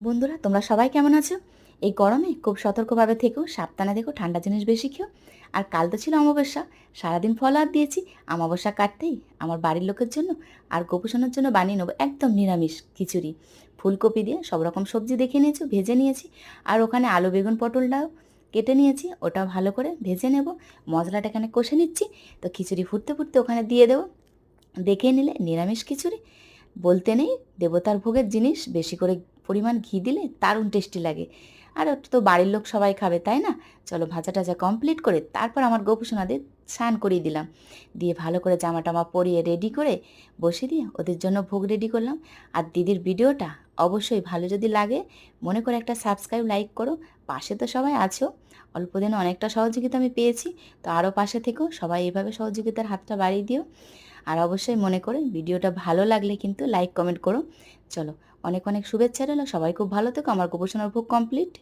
বন্ধুরা, তোমরা সবাই কেমন আছো? এই গরমে খুব সতর্কভাবে থেকো, সাবধানে দেখো, ঠান্ডা জিনিস বেশি খেও। আর কাল তো ছিল অমাবস্যা, সারাদিন ফলাহার দিয়েছি। অমাবস্যা কাটতেই আমার বাড়ির লোকের জন্য আর গোপুসোনার জন্য বানিয়ে নেবো একদম নিরামিষ খিচুড়ি। ফুলকপি দিয়ে সব রকম সবজি দেখে নিয়েছি, ভেজে নিয়েছি। আর ওখানে আলু বেগুন পটলটাও কেটে নিয়েছি, ওটাও ভালো করে ভেজে নেব। মশলাটা এখানে কষে নিচ্ছি। তো খিচুড়ি ফুটতে ফুটতে ওখানে দিয়ে দেবো। দেখে নিলে নিরামিষ খিচুড়ি বলতে নেই, দেবতার ভোগের জিনিস। বেশি করে পরিমাণ ঘি দিলে দারুণ টেস্টি লাগে। আর ওটা তো বাড়ির লোক সবাই খাবে, তাই না? চলো ভাজা টাজা কমপ্লিট করে তারপর আমার গোপুসোনাদের স্নান করিয়ে দিলাম। দিয়ে ভালো করে জামা টামা পরিয়ে রেডি করে বসে দিয়ে ওদের জন্য ভোগ রেডি করলাম। আর দিদির ভিডিওটা অবশ্যই ভালো যদি লাগে মনে করে একটা সাবস্ক্রাইব লাইক করো। পাশে তো সবাই আছো, অল্প দিনে অনেকটা সহযোগিতা আমি পেয়েছি। তো আরও পাশে থেকেও সবাই এভাবে সহযোগিতার হাতটা বাড়িয়ে দিও। আর অবশ্যই মনে করে ভিডিওটা ভালো লাগলে কিন্তু লাইক কমেন্ট করো। চলো, অনেক অনেক শুভেচ্ছা রইলো। সবাই খুব ভালো থেকো। আমার গোপোষণার ভোগ কমপ্লিট।